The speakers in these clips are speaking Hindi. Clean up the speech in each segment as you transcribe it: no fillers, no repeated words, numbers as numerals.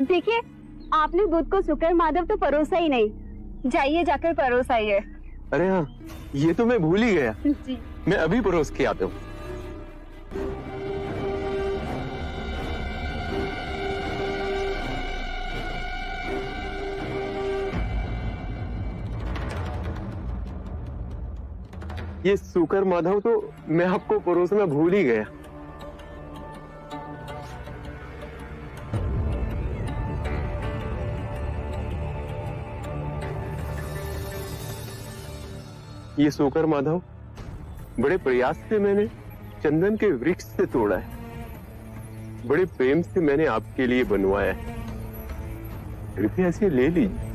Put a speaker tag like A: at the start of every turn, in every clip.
A: देखिए, आपने बुध को शुक्र माधव तो परोसा ही नहीं, जाइए जाकर परोस आइए।
B: अरे हाँ, ये तो मैं भूल ही गया।
A: जी।
B: मैं अभी परोस के आता हूँ। ये शुक्र माधव तो मैं आपको परोसना भूल ही गया। ये शुक्र माधव बड़े प्रयास से मैंने चंदन के वृक्ष से तोड़ा है, बड़े प्रेम से मैंने आपके लिए बनवाया है। कृपया इसे ले लीजिए।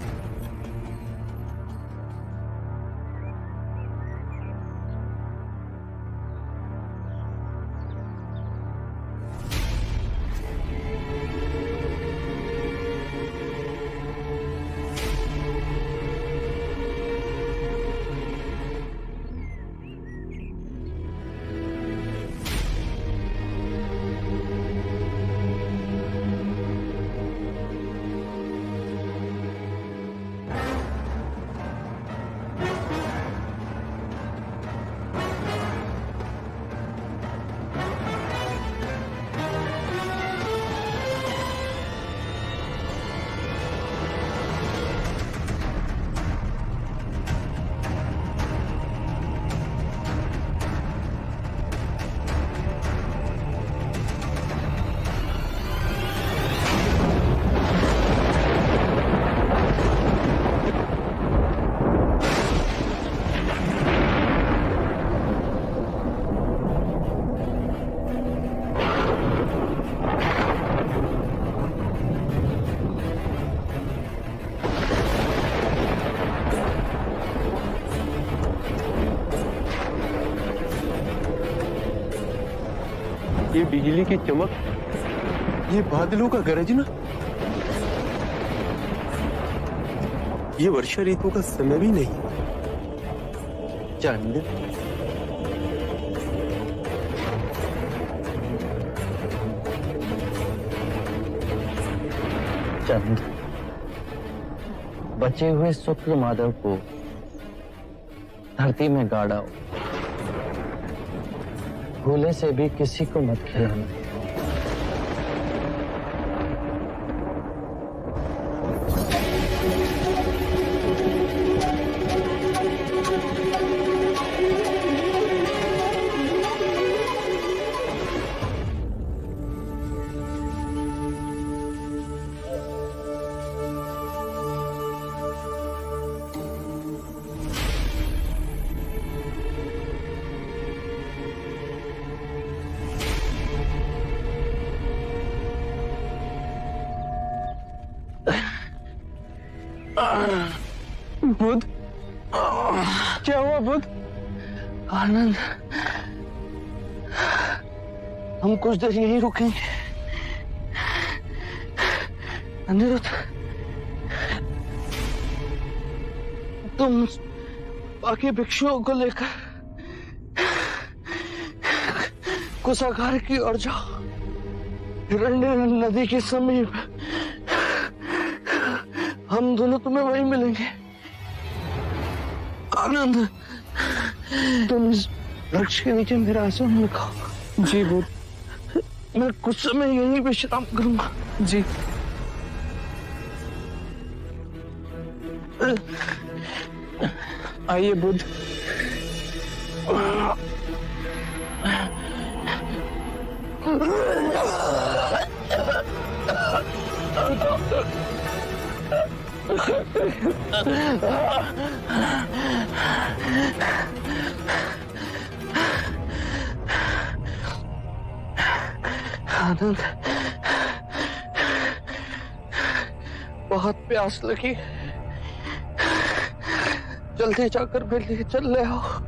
B: ये बिजली की चमक, ये बादलों का गरजना, ये वर्षा ऋतु का समय भी नहीं। चंद,
C: चंद, बचे हुए शुक्र माधव को धरती में गाड़ा, भूले से भी किसी को मत खिलाना।
D: बुध, क्या हुआ बुध?
C: आनंद, हम कुछ देर यहीं रुकेंगे। अनिरुद्ध, तुम बाकी भिक्षुओं को लेकर कुशागार की ओर जाओ, हिरण्य नदी के समीप। हम दोनों तुम्हें वहीं मिलेंगे। आनंद, तुम इस वृक्ष के नीचे मेरा आसन रखो।
D: जी बुध।
C: मैं कुछ समय यहीं विश्राम करूंगा।
D: जी। आइए बुध।
C: आनंद, बहुत प्यास लगी, जल्दी जाकर मेरे लिए चल ले आओ।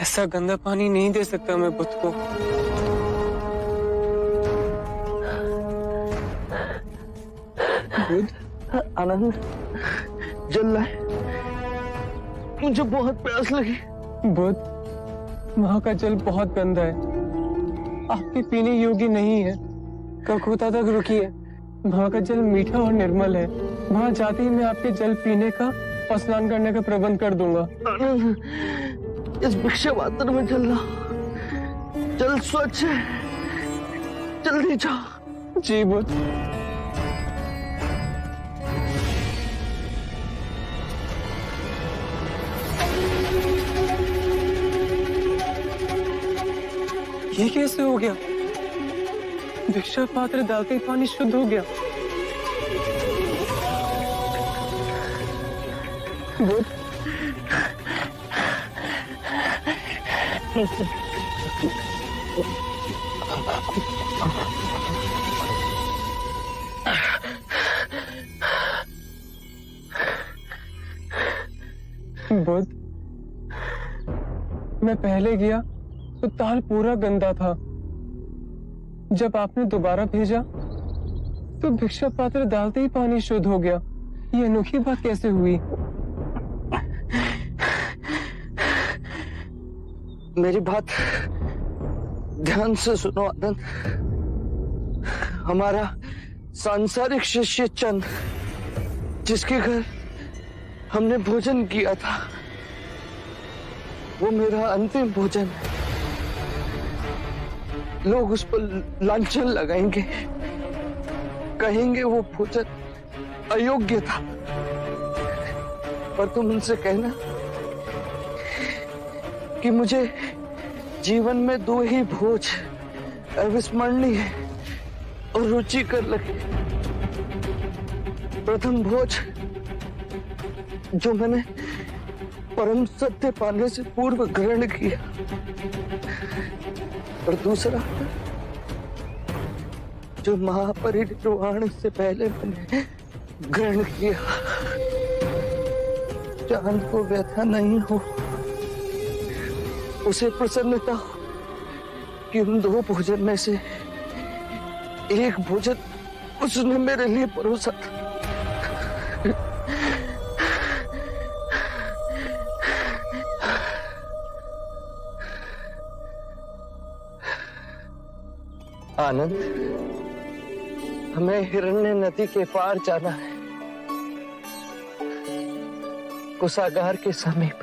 D: ऐसा गंदा पानी नहीं दे सकता मैं बुध को। बुध,
C: आनंद, जल लाए, मुझे बहुत प्यास लगी।
D: बुध, वहाँ का जल बहुत गंदा है, आपके पीने योग्य नहीं है। कलकत्ता तक रुकिए, वहाँ का जल मीठा और निर्मल है। वहाँ जाते ही मैं आपके जल पीने का और स्नान करने का प्रबंध कर दूंगा।
C: आनंद, इस भिक्षा पात्र में जल लाओ, जल स्वच्छ है, जल्दी जाओ।
D: जी बुध। ये कैसे हो गया? भिक्षा पात्र डालते ही पानी शुद्ध हो गया। बुध, बुध, मैं पहले गया तो ताल पूरा गंदा था। जब आपने दोबारा भेजा तो भिक्षा पात्र डालते ही पानी शुद्ध हो गया। ये अनोखी बात कैसे हुई?
C: मेरी बात ध्यान से सुनो आनंद। हमारा सांसारिक शिष्य चंद, जिसके घर हमने भोजन किया था, वो मेरा अंतिम भोजन है। लोग उस पर लांछन लगाएंगे, कहेंगे वो भोजन अयोग्य था। पर तुम उनसे कहना कि मुझे जीवन में दो ही भोज अविस्मरणीय और रुचिकर लगे। प्रथम भोज जो मैंने परम सत्य पाने से पूर्व ग्रहण किया, और दूसरा जो महापरिनिर्वाण से पहले मैंने ग्रहण किया। चांद को व्यथा नहीं हो, उसे प्रसन्नता हो कि उन दो भोजन में से एक भोजन उसने मेरे लिए परोसा था। आनंद, हमें हिरण्य नदी के पार जाना है, कुशागार के समीप।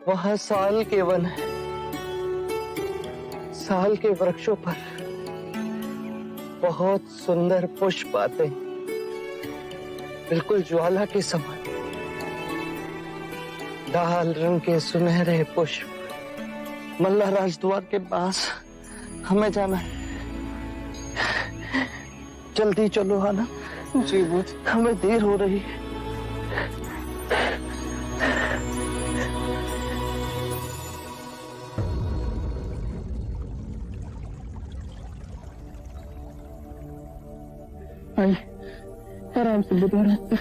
C: वहां साल के वन है, साल के वृक्षों पर बहुत सुंदर पुष्प आते हैं, बिल्कुल ज्वाला के समान। लाल रंग के सुनहरे पुष्प। मल्ला राजद्वार के पास हमें जाना है। जल्दी चलो आनंद।
D: जी बुध।
C: हमें देर हो रही है।
D: आइए, आराम से बुध, आराम से।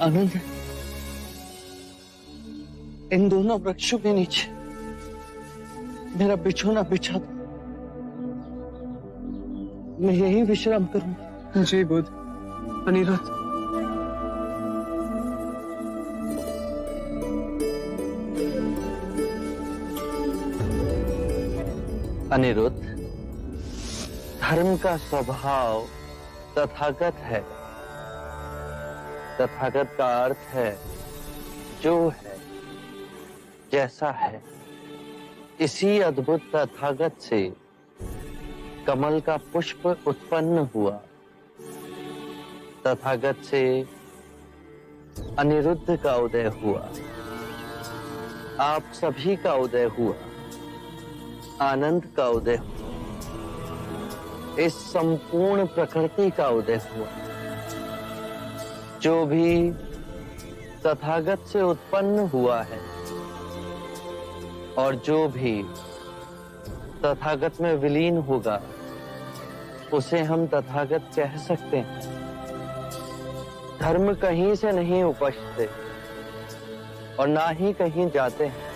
C: आनंद, इन दोनों वृक्षों के नीचे मेरा बिछोना बिछा दो। मैं यही विश्राम करूंगा।
D: जी बुध। अनिरुद्ध,
C: अनिरुद्ध, धर्म का स्वभाव तथागत है। तथागत का अर्थ है जो है, जैसा है। इसी अद्भुत तथागत से कमल का पुष्प उत्पन्न हुआ। तथागत से अनिरुद्ध का उदय हुआ। आप सभी का उदय हुआ। आनंद का उदय हुआ। इस संपूर्ण प्रकृति का उदय हुआ। जो भी तथागत से उत्पन्न हुआ है और जो भी तथागत में विलीन होगा उसे हम तथागत कह सकते हैं। धर्म कहीं से नहीं उपजते और ना ही कहीं जाते हैं।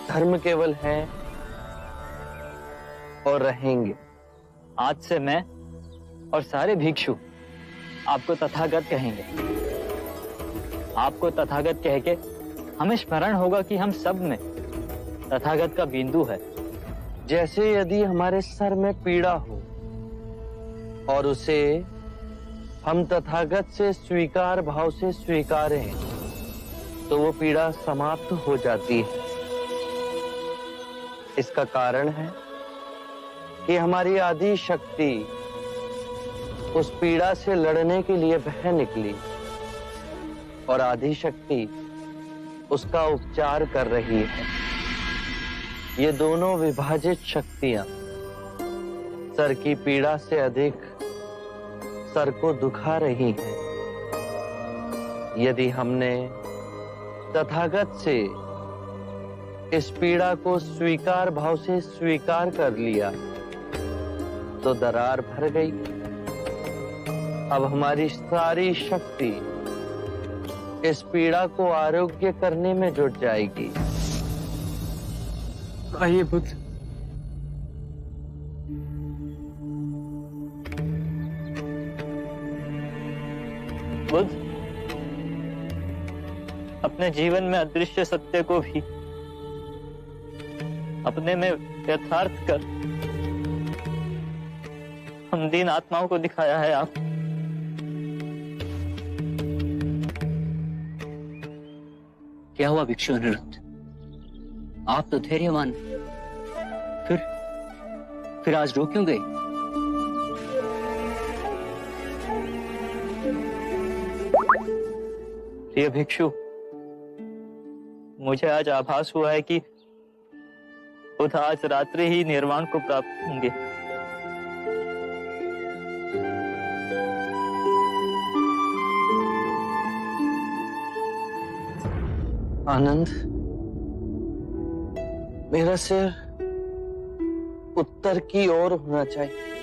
C: धर्म केवल है और रहेंगे।
E: आज से मैं और सारे भिक्षु आपको तथागत कहेंगे। आपको तथागत कह के हमें स्मरण होगा कि हम सब में तथागत का बिंदु है।
C: जैसे यदि हमारे सर में पीड़ा हो और उसे हम तथागत से स्वीकार भाव से स्वीकारें तो वो पीड़ा समाप्त हो जाती है। इसका कारण है कि हमारी आदि शक्ति उस पीड़ा से लड़ने के लिए बह निकली और आदि शक्ति उसका उपचार कर रही है। ये दोनों विभाजित शक्तियां सर की पीड़ा से अधिक सर को दुखा रही हैं। यदि हमने तथागत से इस पीड़ा को स्वीकार भाव से स्वीकार कर लिया तो दरार भर गई। अब हमारी सारी शक्ति इस पीड़ा को आरोग्य करने में जुट जाएगी।
D: आइए बुद्ध।
E: बुद्ध अपने जीवन में अदृश्य सत्य को भी अपने में यथार्थ कर हम दीन आत्माओं को दिखाया है। आप
F: क्या हुआ भिक्षु अनिरुद्ध? आप तो धैर्यवान, फिर आज रो क्यों गए?
E: प्रिय भिक्षु, मुझे आज आभास हुआ है कि बुद्ध आज रात्रि ही निर्वाण को प्राप्त होंगे।
C: आनंद, मेरा सिर उत्तर की ओर होना चाहिए।